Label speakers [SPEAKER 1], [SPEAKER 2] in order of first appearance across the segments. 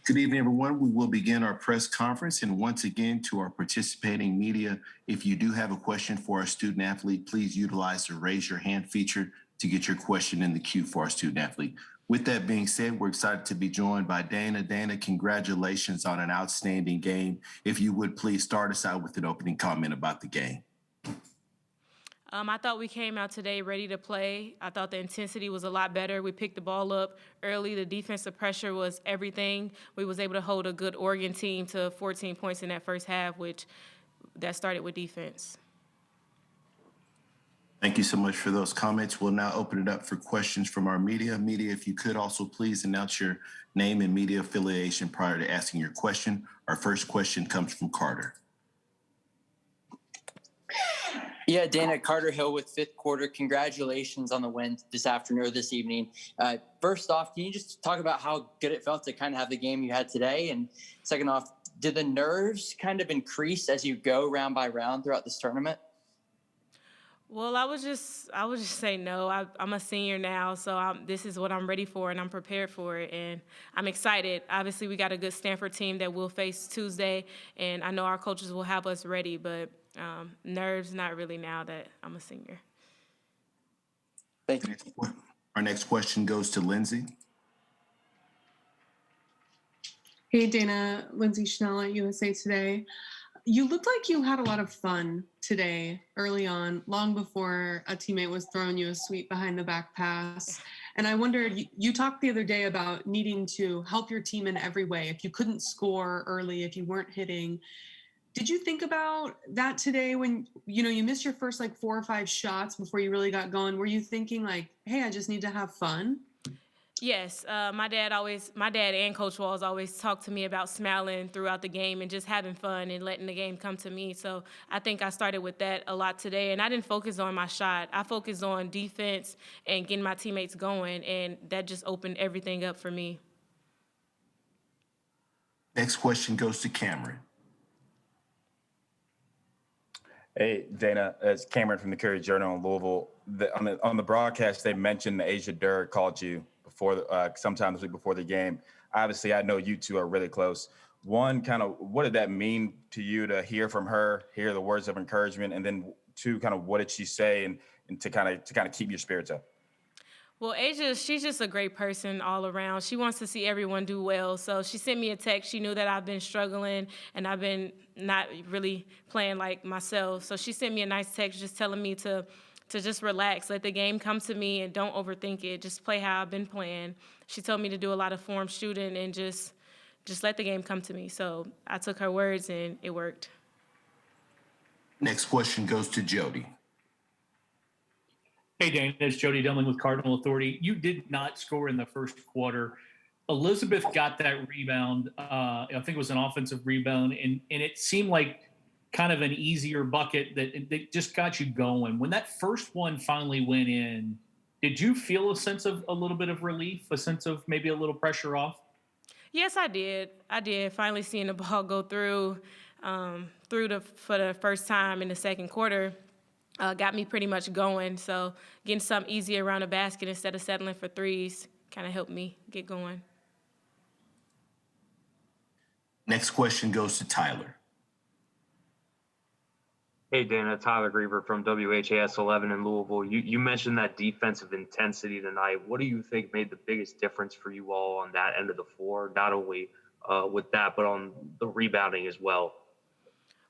[SPEAKER 1] Good evening, everyone. We will begin our press conference. And once again, to our participating media, if you do have a question for our student athlete, please utilize the raise your hand feature to get your question in the queue for our student athlete. With that being said, we're excited to be joined by Dana. Dana, congratulations on an outstanding game. If you would please start us out with an opening comment about the game.
[SPEAKER 2] I thought we came out today ready to play. I thought the intensity was a lot better. We picked the ball up early. The defensive pressure was everything. We was able to hold a good Oregon team to 14 points in that first half, which that started with defense.
[SPEAKER 1] Thank you so much for those comments. We'll now open it up for questions from our media. Media, if you could also please announce your name and media affiliation prior to asking your question. Our first question comes from Carter.
[SPEAKER 3] Yeah, Dana, Carter Hill with Fifth Quarter. Congratulations on the win this afternoon or this evening. First off, can you just talk about how good it felt to kind of have the game you had today? And second off, did the nerves kind of increase as you go round by round throughout this tournament?
[SPEAKER 2] Well, I would just say no. I'm a senior now, so this is what I'm ready for, and I'm prepared for it, and I'm excited. Obviously, we got a good Stanford team that we'll face Tuesday, and I know our coaches will have us ready, but nerves, not really now that I'm a senior.
[SPEAKER 3] Thank you.
[SPEAKER 1] Our next question goes to Lindsay.
[SPEAKER 4] Hey, Dana, Lindsay Schnell at USA Today. You looked like you had a lot of fun today early on, long before a teammate was throwing you a sweet behind the back pass. And I wondered, you talked the other day about needing to help your team in every way. If you couldn't score early, if you weren't hitting, did you think about that today when, you missed your first 4 or 5 shots before you really got going? Were you thinking hey, I just need to have fun?
[SPEAKER 2] Yes, my dad and Coach Walz always talked to me about smiling throughout the game and just having fun and letting the game come to me. So I think I started with that a lot today, and I didn't focus on my shot. I focused on defense and getting my teammates going, and that just opened everything up for me.
[SPEAKER 1] Next question goes to Cameron.
[SPEAKER 5] Hey, Dana, it's Cameron from the Courier Journal in Louisville. On the broadcast, they mentioned that Asia Durr called you sometime this week before the game. Obviously, I know you two are really close. One, kind of, what did that mean to you to hear from her, hear the words of encouragement, and then two, kind of, what did she say and to kind of keep your spirits up?
[SPEAKER 2] Well, Asia, she's just a great person all around. She wants to see everyone do well. So she sent me a text. She knew that I've been struggling and I've been not really playing like myself. So she sent me a nice text just telling me to just relax, let the game come to me, and don't overthink it. Just play how I've been playing. She told me to do a lot of form shooting and just let the game come to me. So I took her words and it worked.
[SPEAKER 1] Next question goes to Jody.
[SPEAKER 6] Hey, Dana, it's Jody Demling with Cardinal Authority. You did not score in the first quarter. Elizabeth got that rebound. I think it was an offensive rebound, and it seemed like kind of an easier bucket that just got you going. When that first one finally went in, did you feel a sense of a little bit of relief, a sense of maybe a little pressure off?
[SPEAKER 2] Yes, I did. Finally seeing the ball go through for the first time in the second quarter got me pretty much going. So getting something easy around the basket instead of settling for threes kind of helped me get going.
[SPEAKER 1] Next question goes to Tyler.
[SPEAKER 7] Hey, Dana, Tyler Griever from WHAS 11 in Louisville. You mentioned that defensive intensity tonight. What do you think made the biggest difference for you all on that end of the floor, not only with that, but on the rebounding as well?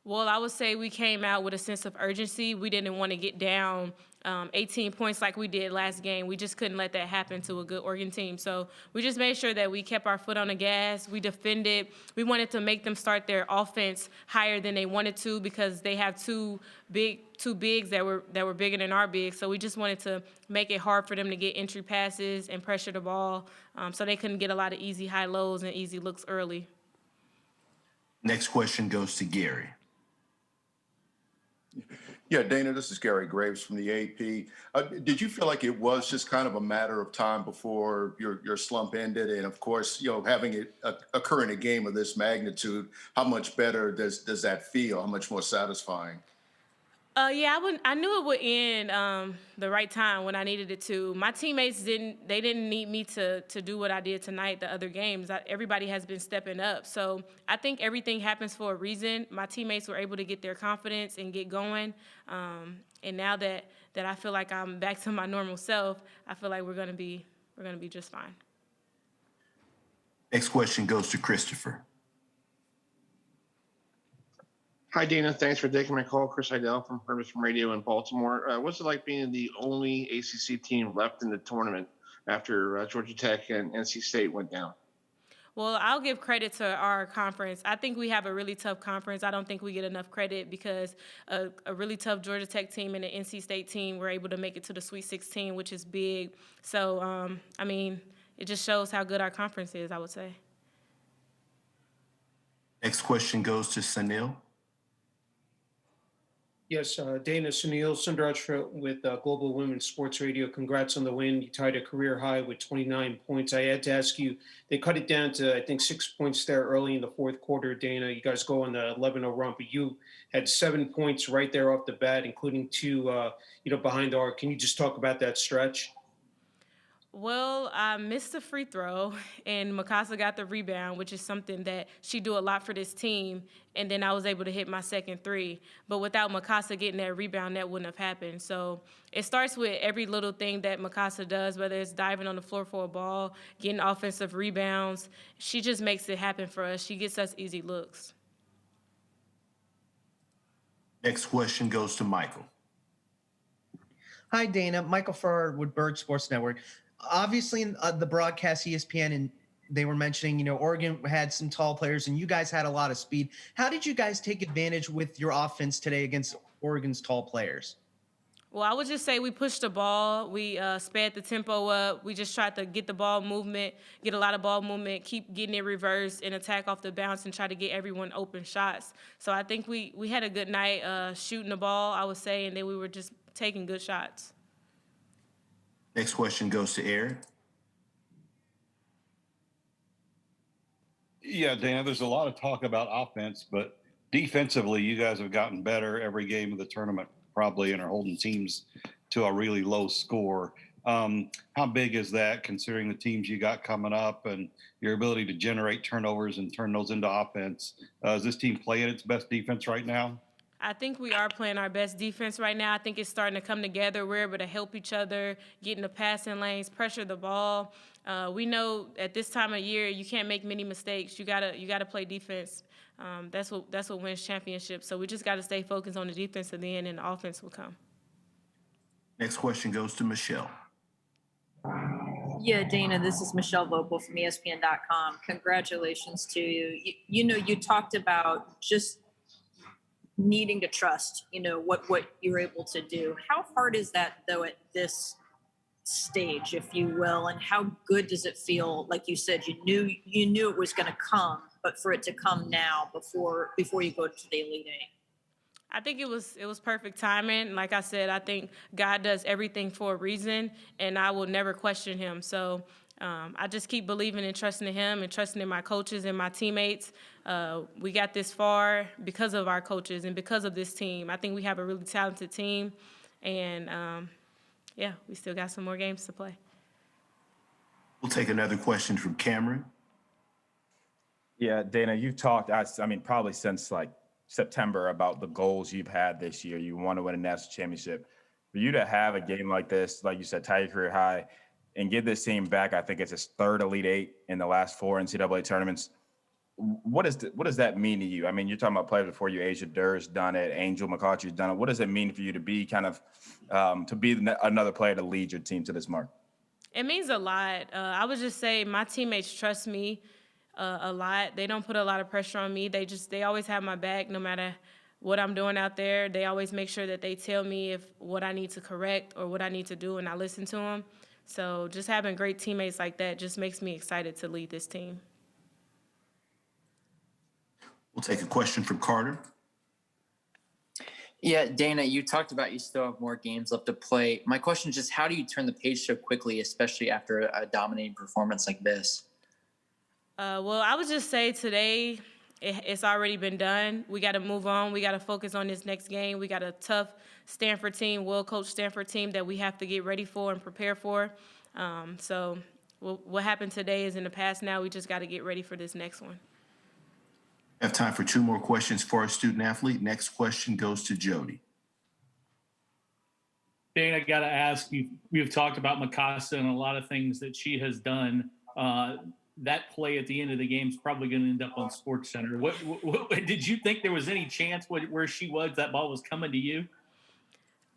[SPEAKER 2] Well, I would say we came out with a sense of urgency. We didn't want to get down 18 points like we did last game. We just couldn't let that happen to a good Oregon team. So we just made sure that we kept our foot on the gas. We defended. We wanted to make them start their offense higher than they wanted to because they have two bigs that were bigger than our bigs. So we just wanted to make it hard for them to get entry passes and pressure the ball so they couldn't get a lot of easy high lows and easy looks early.
[SPEAKER 1] Next question goes to Gary.
[SPEAKER 8] Yeah, Dana, this is Gary Graves from the AP. Did you feel like it was just kind of a matter of time before your slump ended? And of course, having it occur in a game of this magnitude, how much better does that feel? How much more satisfying?
[SPEAKER 2] Yeah, I knew it would end the right time when I needed it to. My teammates didn't need me to do what I did tonight. The other games, everybody has been stepping up. So I think everything happens for a reason. My teammates were able to get their confidence and get going. And now that I feel like I'm back to my normal self, I feel like we're gonna be just fine.
[SPEAKER 1] Next question goes to Christopher.
[SPEAKER 9] Hi, Dana. Thanks for taking my call. Chris Heidel from Purpose Radio in Baltimore. What's it like being the only ACC team left in the tournament after Georgia Tech and NC State went down?
[SPEAKER 2] Well, I'll give credit to our conference. I think we have a really tough conference. I don't think we get enough credit because a really tough Georgia Tech team and an NC State team were able to make it to the Sweet 16, which is big. So, I mean, it just shows how good our conference is, I would say.
[SPEAKER 1] Next question goes to Sunil.
[SPEAKER 10] Yes, Dana, Sunil Sundaraj with Global Women's Sports Radio. Congrats on the win. You tied a career high with 29 points. I had to ask you, they cut it down to, I think, 6 points there early in the fourth quarter, Dana. You guys go on the 11-0 run, but you had 7 points right there off the bat, including two, behind the arc. Can you just talk about that stretch?
[SPEAKER 2] Well, I missed a free throw, and Mikasa got the rebound, which is something that she do a lot for this team, and then I was able to hit my second three. But without Mikasa getting that rebound, that wouldn't have happened. So it starts with every little thing that Mikasa does, whether it's diving on the floor for a ball, getting offensive rebounds. She just makes it happen for us. She gets us easy looks.
[SPEAKER 1] Next question goes to Michael.
[SPEAKER 11] Hi, Dana. Michael Farrar with Bird Sports Network. Obviously, in the broadcast, ESPN, and they were mentioning, Oregon had some tall players, and you guys had a lot of speed. How did you guys take advantage with your offense today against Oregon's tall players?
[SPEAKER 2] Well, I would just say we pushed the ball. We sped the tempo up. We just tried to get the ball movement, get a lot of ball movement, keep getting it reversed and attack off the bounce and try to get everyone open shots. So I think we had a good night shooting the ball, I would say, and then we were just taking good shots.
[SPEAKER 1] Next question goes to Eric.
[SPEAKER 12] Yeah, Dana, there's a lot of talk about offense, but defensively, you guys have gotten better every game of the tournament, probably, and are holding teams to a really low score. How big is that, considering the teams you got coming up and your ability to generate turnovers and turn those into offense? Is this team playing its best defense right now?
[SPEAKER 2] I think we are playing our best defense right now. I think it's starting to come together. We're able to help each other, get in the passing lanes, pressure the ball. We know at this time of year you can't make many mistakes. You gotta play defense. That's what wins championships. So we just got to stay focused on the defensive end, and the offense will come.
[SPEAKER 1] Next question goes to Michelle.
[SPEAKER 13] Yeah, Dana, this is Michelle Vopel from ESPN.com. Congratulations to you. You talked about just needing to trust, what you're able to do. How hard is that, though, at this stage, if you will, and how good does it feel? Like you said, you knew it was going to come, but for it to come now before you go to the Elite Eight.
[SPEAKER 2] I think it was perfect timing. Like I said, I think God does everything for a reason, and I will never question him. So I just keep believing and trusting in him and trusting in my coaches and my teammates. We got this far because of our coaches and because of this team. I think we have a really talented team, and we still got some more games to play.
[SPEAKER 1] We'll take another question from Cameron.
[SPEAKER 5] Yeah, Dana, you've talked, probably since September about the goals you've had this year. You want to win a national championship. For you to have a game like this, like you said, tie your career high, and get this team back, I think it's his third Elite Eight in the last 4 NCAA tournaments. What does that mean to you? I mean, you're talking about players before you. Asia Durr's done it. Angel McCoughtry's done it. What does it mean for you to be another player to lead your team to this mark?
[SPEAKER 2] It means a lot. I would just say my teammates trust me a lot. They don't put a lot of pressure on me. They always have my back no matter what I'm doing out there. They always make sure that they tell me what I need to correct or what I need to do, and I listen to them. So just having great teammates like that just makes me excited to lead this team.
[SPEAKER 1] We'll take a question from Carter.
[SPEAKER 3] Yeah, Dana, you talked about you still have more games left to play. My question is just how do you turn the page so quickly, especially after a dominating performance like this?
[SPEAKER 2] Well, I would just say today it's already been done. We got to move on. We got to focus on this next game. We got a tough Stanford team, well-coached Stanford team that we have to get ready for and prepare for. So what happened today is in the past now. We just got to get ready for this next one.
[SPEAKER 1] We have time for 2 more questions for our student athlete. Next question goes to Jody.
[SPEAKER 6] Dane, I got to ask you, we've talked about Mikasa and a lot of things that she has done. That play at the end of the game is probably going to end up on SportsCenter. What did you think there was any chance where she was, that ball was coming to you?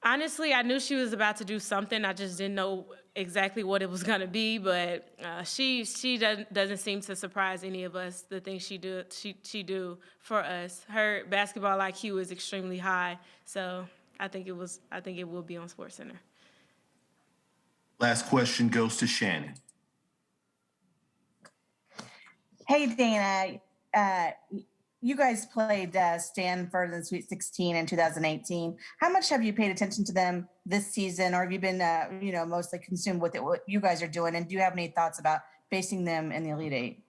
[SPEAKER 2] Honestly, I knew she was about to do something. I just didn't know exactly what it was going to be, but she doesn't seem to surprise any of us, the things she do for us. Her basketball IQ is extremely high, so I think it will be on SportsCenter.
[SPEAKER 1] Last question goes to Shannon.
[SPEAKER 14] Hey, Dana. You guys played Stanford in the Sweet 16 in 2018. How much have you paid attention to them this season, or have you been, mostly consumed with what you guys are doing? And do you have any thoughts about facing them in the Elite Eight?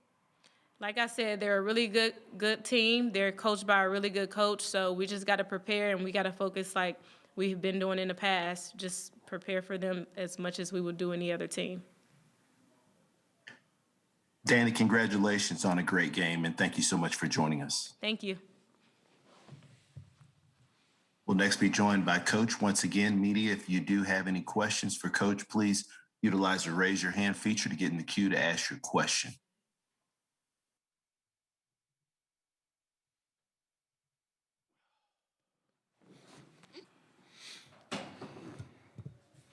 [SPEAKER 2] Like I said, they're a really good team. They're coached by a really good coach, so we just got to prepare and we got to focus like we've been doing in the past. Just prepare for them as much as we would do any other team.
[SPEAKER 1] Danny, congratulations on a great game, and thank you so much for joining us.
[SPEAKER 2] Thank you.
[SPEAKER 1] We'll next be joined by Coach. Once again, media, if you do have any questions for Coach, please utilize the raise your hand feature to get in the queue to ask your question.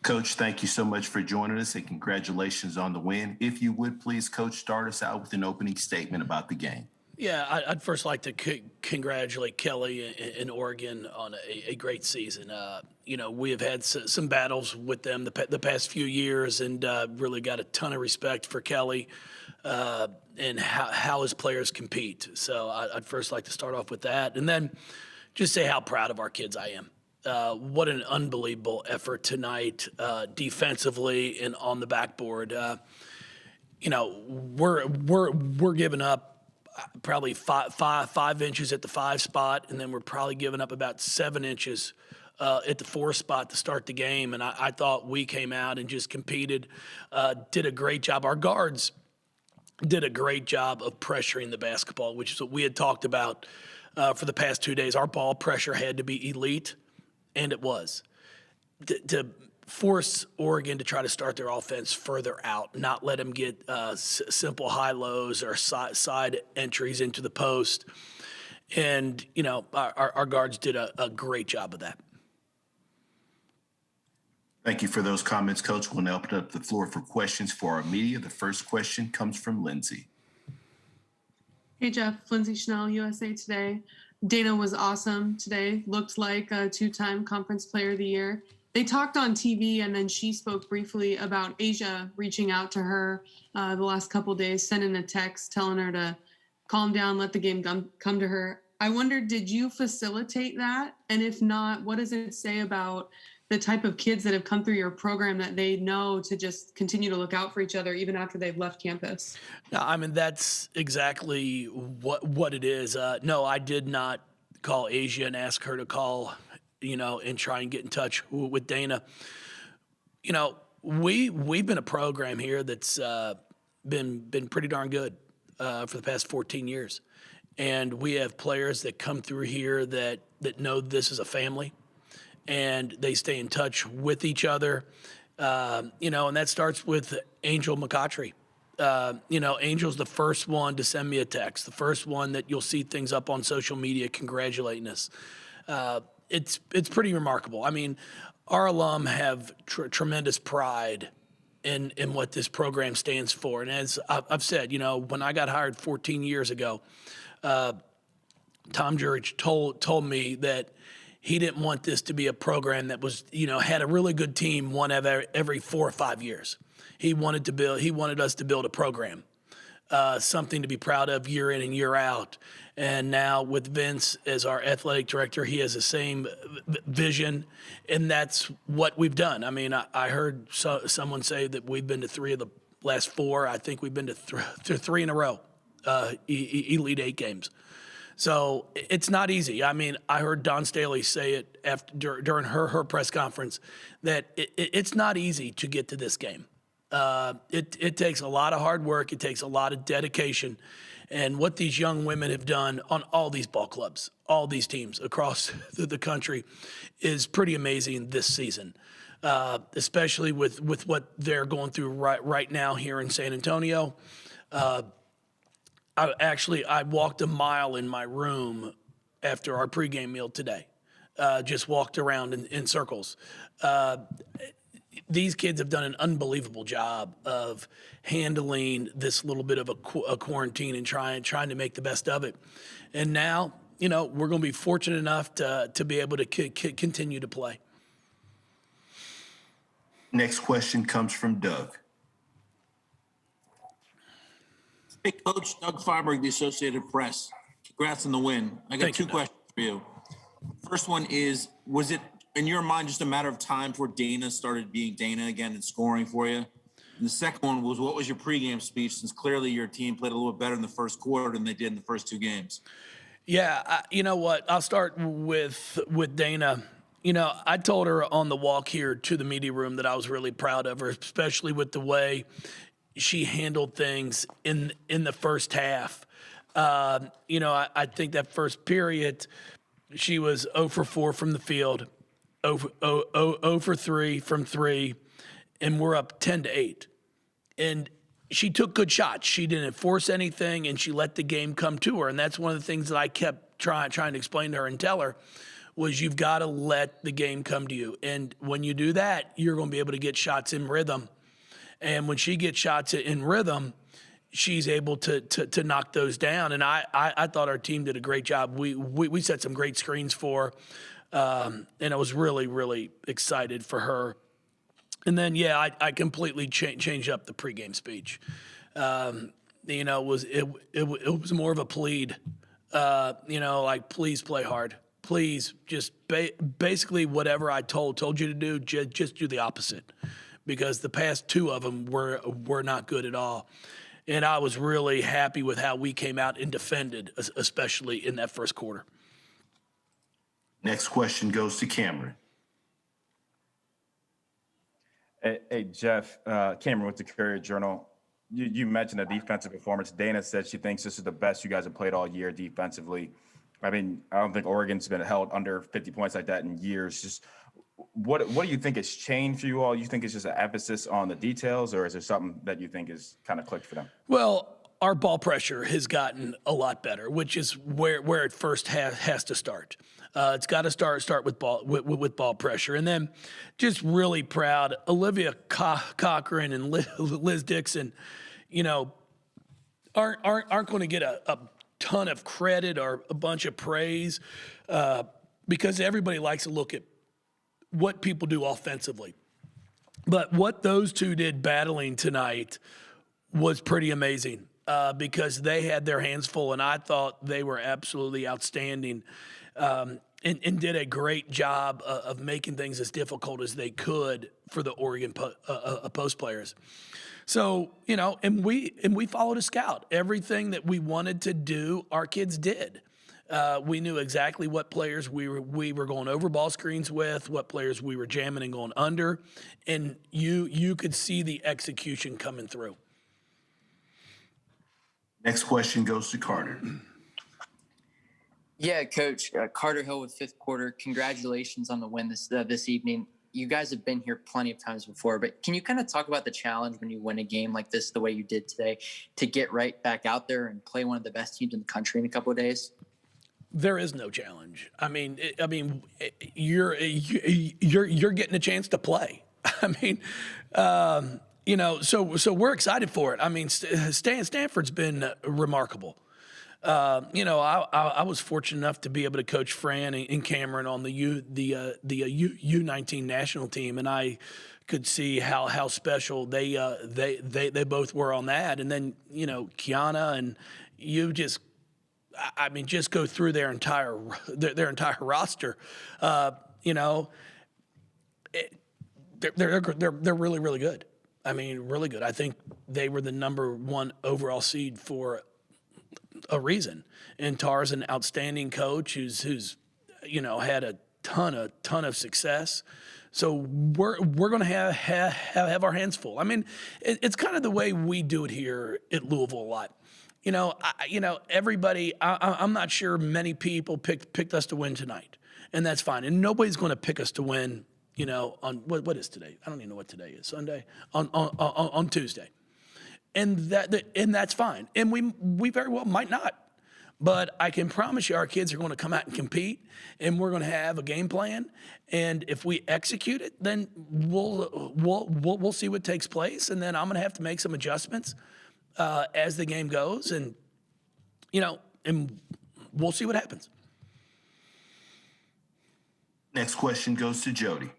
[SPEAKER 1] Coach, thank you so much for joining us, and congratulations on the win. If you would, please, Coach, start us out with an opening statement about the game.
[SPEAKER 15] Yeah, I'd first like to congratulate Kelly and Oregon on a great season. We have had some battles with them the past few years, and really got a ton of respect for Kelly and how his players compete. So I'd first like to start off with that, and then just say how proud of our kids I am. What an unbelievable effort tonight, defensively and on the backboard. We're giving up probably five inches at the 5 spot, and then we're probably giving up about 7 inches at the 4 spot to start the game. And I thought we came out and just competed, did a great job. Our guards did a great job of pressuring the basketball, which is what we had talked about for the past 2 days. Our ball pressure had to be elite. And it was. To force Oregon to try to start their offense further out, not let them get simple high-lows or side entries into the post. And, our guards did a great job of that.
[SPEAKER 1] Thank you for those comments, Coach. We'll now open up the floor for questions for our media. The first question comes from Lindsay.
[SPEAKER 4] Hey, Jeff. Lindsay Schnell, USA Today. Dana was awesome today. Looked like a 2-time Conference Player of the Year. They talked on TV, and then she spoke briefly about Asia reaching out to her the last couple of days, sending a text telling her to calm down, let the game come to her. I wondered, did you facilitate that? And if not, what does it say about the type of kids that have come through your program that they know to just continue to look out for each other even after they've left campus?
[SPEAKER 15] No, I mean, that's exactly what it is. No, I did not call Asia and ask her to call, and try and get in touch with Dana. We've been a program here that's been pretty darn good for the past 14 years. And we have players that come through here that know this is a family, and they stay in touch with each other, and that starts with Angel McCautry. Angel's the first one to send me a text, the first one that you'll see things up on social media congratulating us. It's pretty remarkable. I mean, our alum have tremendous pride in what this program stands for. And as I've said, when I got hired 14 years ago, Tom Jurich told me that he didn't want this to be a program that was, had a really good team one every 4 or 5 years. He wanted us to build a program, something to be proud of year in and year out. And now with Vince as our athletic director, he has the same vision, and that's what we've done. I mean, I heard someone say that we've been to 3 of the last 4. I think we've been to 3 in a row, Elite 8 games. So it's not easy. I mean, I heard Dawn Staley say it during her press conference that it's not easy to get to this game. It takes a lot of hard work. It takes a lot of dedication. And what these young women have done on all these ball clubs, all these teams across the country is pretty amazing this season, especially with what they're going through right now here in San Antonio. I walked a mile in my room after our pregame meal today. Just walked around in circles. These kids have done an unbelievable job of handling this little bit of a quarantine and trying to make the best of it. And now, we're going to be fortunate enough to be able to continue to play.
[SPEAKER 1] Next question comes from Doug.
[SPEAKER 16] Hey, Coach, Doug Feinberg, the Associated Press. Congrats on the win. I got two questions for you. First one is, was it, in your mind, just a matter of time before Dana started being Dana again and scoring for you? And the second one was, what was your pregame speech, since clearly your team played a little bit better in the first quarter than they did in the first two games?
[SPEAKER 15] Yeah, you know what? I'll start with Dana. I told her on the walk here to the media room that I was really proud of her, especially with the way she handled things in the first half. I think that first period, she was 0 for 4 from the field, 0 for 3 from 3, and we're up 10-8. And she took good shots. She didn't force anything, and she let the game come to her. And that's one of the things that I kept trying to explain to her and tell her was you've got to let the game come to you. And when you do that, you're going to be able to get shots in rhythm. And when she gets shots in rhythm, she's able to knock those down. And I thought our team did a great job. We set some great screens for her, and I was really, really excited for her. And then, I completely changed up the pregame speech. It was more of a plead, like, please play hard. Please just basically whatever I told you to do, just do the opposite. Because the past two of them were not good at all. And I was really happy with how we came out and defended, especially in that first quarter.
[SPEAKER 1] Next question goes to Cameron.
[SPEAKER 5] Hey, Jeff, Cameron with the Courier Journal. You mentioned the defensive performance. Dana said she thinks this is the best you guys have played all year defensively. I mean, I don't think Oregon's been held under 50 points like that in years. Just what do you think has changed for you all? You think it's just an emphasis on the details, or is there something that you think is kind of clicked for them?
[SPEAKER 15] Well, our ball pressure has gotten a lot better, which is where it first has to start. It's got to start with ball pressure, and then just really proud Olivia Cochran and Liz Dixon. Aren't going to get a ton of credit or a bunch of praise because everybody likes to look at what people do offensively. But what those two did battling tonight was pretty amazing because they had their hands full, and I thought they were absolutely outstanding and did a great job of making things as difficult as they could for the Oregon post players. So, and we followed a scout. Everything that we wanted to do, our kids did. We knew exactly what players we were going over ball screens with, what players we were jamming and going under, and you could see the execution coming through.
[SPEAKER 1] Next question goes to Carter.
[SPEAKER 3] Yeah, Coach, Carter Hill with fifth quarter. Congratulations on the win this evening. You guys have been here plenty of times before, but can you kind of talk about the challenge when you win a game like this the way you did today to get right back out there and play one of the best teams in the country in a couple of days?
[SPEAKER 15] There is no challenge. You're getting a chance to play. So we're excited for it. I mean, Stanford's been remarkable. I was fortunate enough to be able to coach Fran and Cameron on the U19 national team, and I could see how special they both were on that. And then Kiana and you just go through their entire roster. They're really, really good. I mean, really good. I think they were the number 1 overall seed for a reason. And Tara's an outstanding coach who's had a ton of success. So we're going to have our hands full. I mean, it's kind of the way we do it here at Louisville a lot. Everybody. I'm not sure many people picked us to win tonight, and that's fine. And nobody's going to pick us to win. On what is today? I don't even know what today is. Sunday on Tuesday, and that's fine. And we very well might not. But I can promise you our kids are going to come out and compete, and we're going to have a game plan. And if we execute it, then we'll see what takes place. And then I'm going to have to make some adjustments as the game goes. And, and we'll see what happens.
[SPEAKER 1] Next question goes to Jody.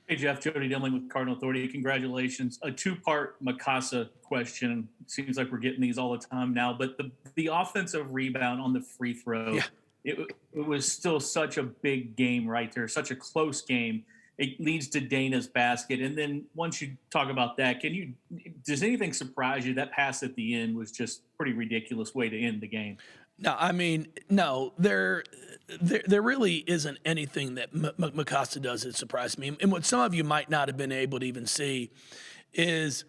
[SPEAKER 6] Hey, Jeff, Jody Demling with Cardinal Authority. Congratulations. A two-part Mikasa question. Seems like we're getting these all the time now, but the offensive rebound on the free throw, it was still such a big game right there, such a close game. It leads to Dana's basket. And then once you talk about that, does anything surprise you? That pass at the end was just a pretty ridiculous way to end the game.
[SPEAKER 15] No, I mean, no, there really isn't anything that Mikasa does that surprised me. And what some of you might not have been able to even see is,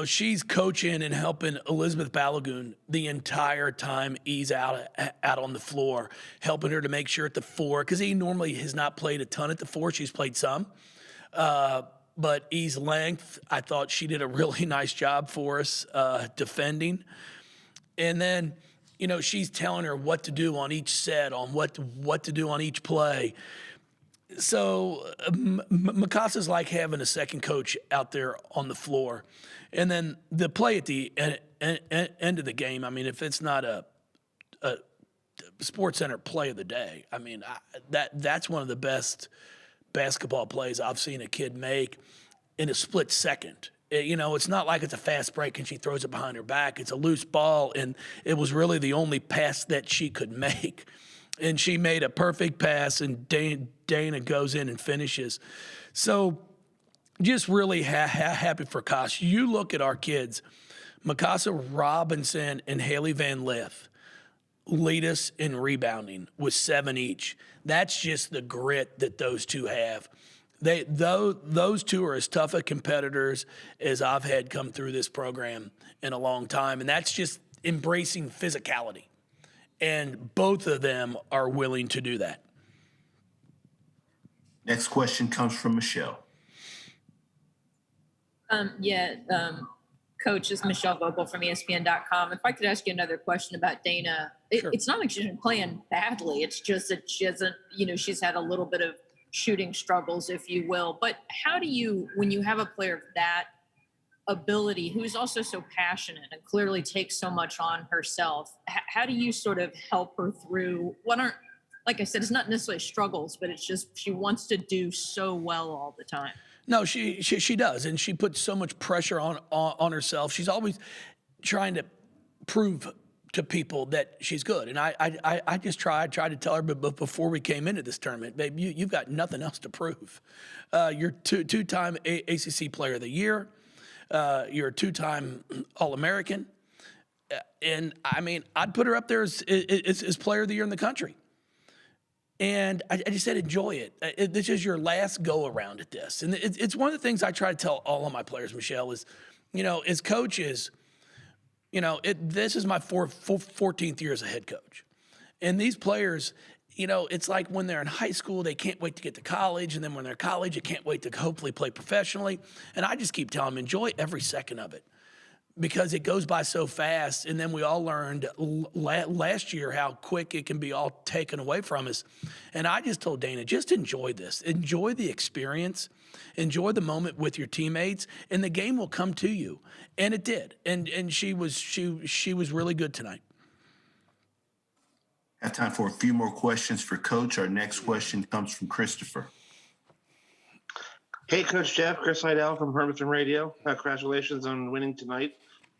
[SPEAKER 15] she's coaching and helping Elizabeth Balogun the entire time he's out on the floor, helping her to make sure at the four, because he normally has not played a ton at the four. She's played some. But E's length, I thought she did a really nice job for us defending. And then, she's telling her what to do on each set, on what to do on each play. So Mikasa's like having a second coach out there on the floor. And then the play at the end of the game, I mean, if it's not a Sports Center play of the day, I mean, that's one of the best basketball plays I've seen a kid make in a split second. It's not like it's a fast break and she throws it behind her back. It's a loose ball, and it was really the only pass that she could make. And she made a perfect pass, and Dana goes in and finishes. So just really happy for Kosh. You look at our kids, Mikasa Robinson and Haley Van Lith lead us in rebounding with 7 each. That's just the grit that those two have. Those two are as tough a competitors as I've had come through this program in a long time, and that's just embracing physicality. And both of them are willing to do that.
[SPEAKER 1] Next question comes from Michelle.
[SPEAKER 13] Coach, is Michelle Vogel from ESPN.com. If I could ask you another question about Dana,
[SPEAKER 15] Sure.
[SPEAKER 13] It's not like she's been playing badly. It's just that she hasn't, she's had a little bit of shooting struggles, if you will. But how do you, when you have a player of that ability, who's also so passionate and clearly takes so much on herself, how do you sort of help her through what aren't, like I said, it's not necessarily struggles, but it's just she wants to do so well all the time?
[SPEAKER 15] No, she does, and she puts so much pressure on herself. She's always trying to prove to people that she's good. And I just tried to tell her, but before we came into this tournament, babe, you've got nothing else to prove. You're two-time ACC Player of the Year. You're a two-time All-American. And, I mean, I'd put her up there as Player of the Year in the country. And I just said, enjoy it. This is your last go-around at this. And it's one of the things I try to tell all of my players, Michelle, is, as coaches, this is my 14th year as a head coach. And these players, it's like when they're in high school, they can't wait to get to college. And then when they're in college, they can't wait to hopefully play professionally. And I just keep telling them, enjoy every second of it, because it goes by so fast. And then we all learned last year how quick it can be all taken away from us. And I just told Dana, just enjoy this. Enjoy the experience. Enjoy the moment with your teammates, and the game will come to you. And it did. And she was really good tonight.
[SPEAKER 1] Have time for a few more questions for Coach. Our next question comes from Christopher.
[SPEAKER 9] Hey, Coach Jeff, Chris Heidel from Hermiston Radio. Congratulations on winning tonight.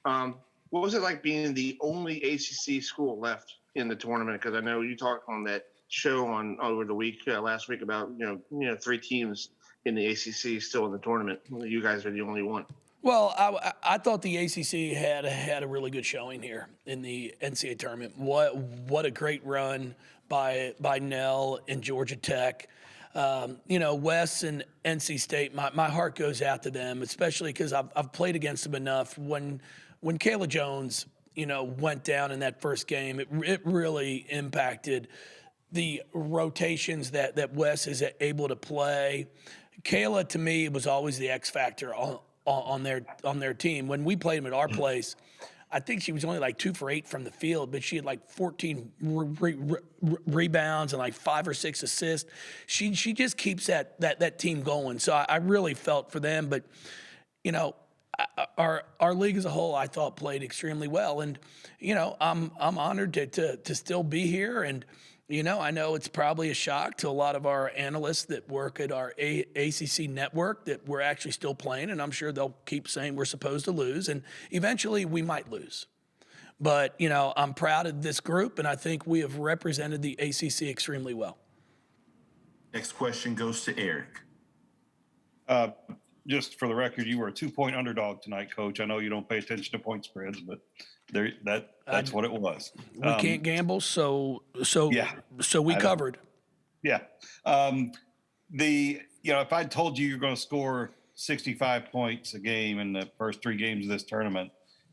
[SPEAKER 9] What was it like being the only ACC school left in the tournament? Because I know you talked on that show over the week last week about 3 teams in the ACC still in the tournament. You guys are the only one.
[SPEAKER 15] Well, I thought the ACC had a really good showing here in the NCAA tournament. What a great run by Nell and Georgia Tech. Wes and NC State. My heart goes out to them, especially because I've played against them enough. When Kayla Jones, went down in that first game, it really impacted the rotations that Wes is able to play. Kayla, to me, was always the X factor on their team. When we played them at our place, I think she was only like 2 for 8 from the field, but she had like 14 rebounds and like 5 or 6 assists. She just keeps that team going. So I really felt for them, but our league as a whole, I thought, played extremely well, and I'm honored to still be here. And I know it's probably a shock to a lot of our analysts that work at our ACC network that we're actually still playing, and I'm sure they'll keep saying we're supposed to lose, and eventually we might lose. But, I'm proud of this group, and I think we have represented the ACC extremely well.
[SPEAKER 1] Next question goes to Eric.
[SPEAKER 12] Just for the record, you were a 2-point underdog tonight, Coach. I know you don't pay attention to point spreads, but that's what it was.
[SPEAKER 15] We can't gamble, so we covered.
[SPEAKER 12] Yeah. If I told you you're going to score 65 points a game in the first 3 games of this tournament,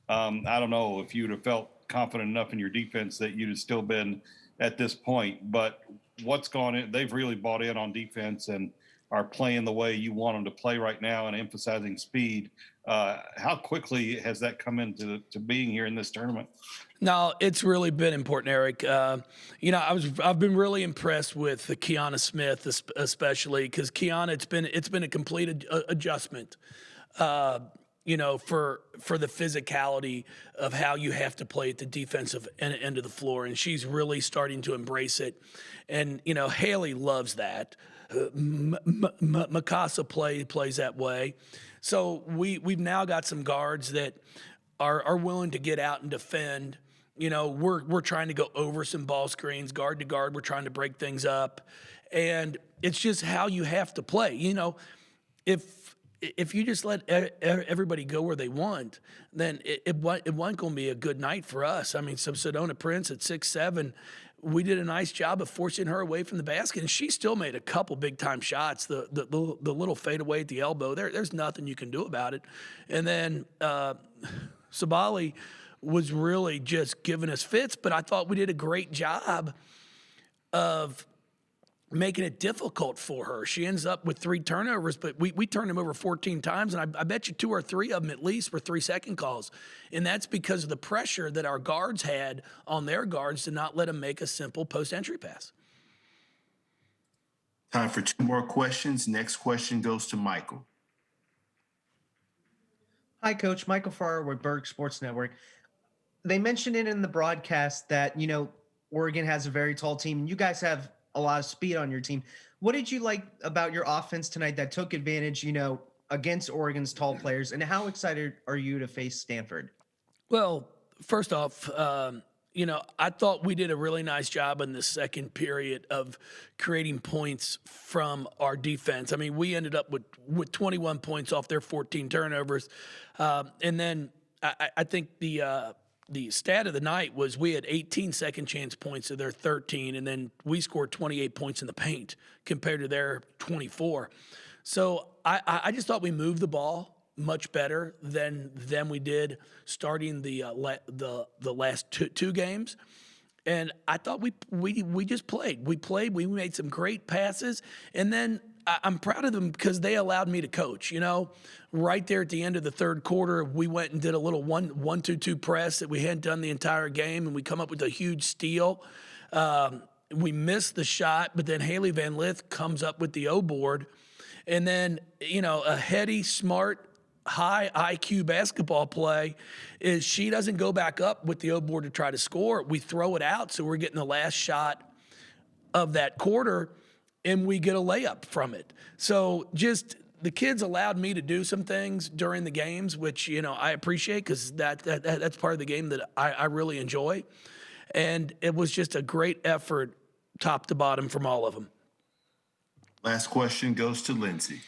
[SPEAKER 12] I don't know if you'd have felt confident enough in your defense that you'd have still been at this point. But what's gone in? They've really bought in on defense and are playing the way you want them to play right now and emphasizing speed. How quickly has that come into being here in this tournament?
[SPEAKER 15] No, it's really been important, Eric. I've been really impressed with Kiana Smith, especially because Kiana, it's been a complete adjustment. For the physicality of how you have to play at the defensive end of the floor, and she's really starting to embrace it. And Haley loves that. Mikasa plays that way. So we've now got some guards that are willing to get out and defend. We're trying to go over some ball screens, guard to guard. We're trying to break things up. And it's just how you have to play. If you just let everybody go where they want, then it wasn't going to be a good night for us. I mean, so Sedona Prince at 6'7", we did a nice job of forcing her away from the basket, and she still made a couple big-time shots. The little fadeaway at the elbow, there's nothing you can do about it. And then Sabali was really just giving us fits, but I thought we did a great job of making it difficult for her. She ends up with 3 turnovers, but we turned them over 14 times, and I bet you 2 or 3 of them at least were 3-second calls. And that's because of the pressure that our guards had on their guards to not let them make a simple post-entry pass.
[SPEAKER 1] Time for 2 more questions. Next question goes to Michael.
[SPEAKER 11] Hi, Coach. Michael Farrar with Berg Sports Network. They mentioned it in the broadcast that, Oregon has a very tall team. You guys have a lot of speed on your team. What did you like about your offense tonight that took advantage, against Oregon's tall players? And how excited are you to face Stanford?
[SPEAKER 15] Well, first off, I thought we did a really nice job in the second period of creating points from our defense. I mean, we ended up with 21 points off their 14 turnovers. And then I think the stat of the night was we had 18 second chance points to their 13, and then we scored 28 points in the paint compared to their 24. So I just thought we moved the ball much better than we did starting the last two games. And I thought we just played. We made some great passes, and then I'm proud of them because they allowed me to coach. Right there at the end of the third quarter, we went and did a little 1-2-2 press that we hadn't done the entire game, and we come up with a huge steal. We missed the shot, but then Haley Van Lith comes up with the O board, and then a heady, smart, high IQ basketball play is she doesn't go back up with the O board to try to score. We throw it out, so we're getting the last shot of that quarter, and we get a layup from it. So just the kids allowed me to do some things during the games, which, I appreciate because that's part of the game that I really enjoy. And it was just a great effort top to bottom from all of them.
[SPEAKER 1] Last question goes to Lindsay.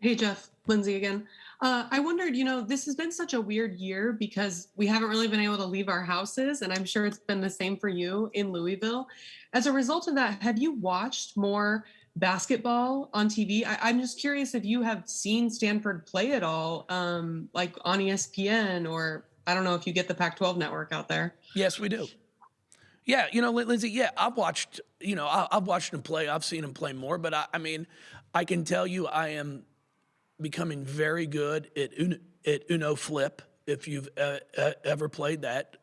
[SPEAKER 4] Hey, Jeff, Lindsay again. I wondered, this has been such a weird year because we haven't really been able to leave our houses, and I'm sure it's been the same for you in Louisville. As a result of that, have you watched more basketball on TV? I'm just curious if you have seen Stanford play at all, like on ESPN, or I don't know if you get the Pac-12 network out there.
[SPEAKER 15] Yes, we do. Yeah, Lindsay, yeah, I've watched, I've watched him play. I've seen him play more, but I mean, I can tell you I am becoming very good at Uno Flip, if you've ever played that.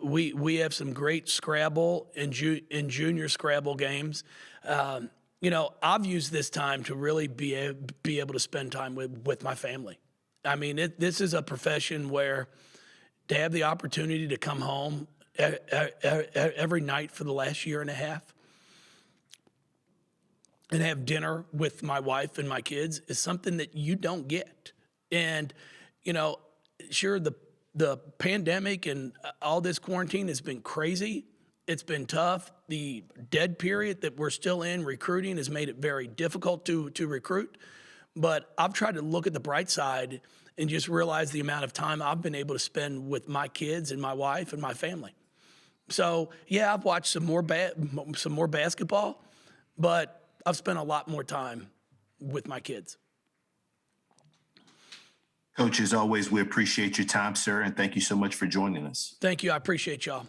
[SPEAKER 15] We have some great Scrabble and junior Scrabble games. I've used this time to really be able to spend time with my family. I mean, this is a profession where to have the opportunity to come home every night for the last year and a half and have dinner with my wife and my kids is something that you don't get. And, sure, the pandemic and all this quarantine has been crazy. It's been tough. The dead period that we're still in recruiting has made it very difficult to recruit. But I've tried to look at the bright side and just realize the amount of time I've been able to spend with my kids and my wife and my family. So, yeah, I've watched some more basketball, but I've spent a lot more time with my kids.
[SPEAKER 1] Coach, as always, we appreciate your time, sir, and thank you so much for joining us.
[SPEAKER 15] Thank you. I appreciate y'all.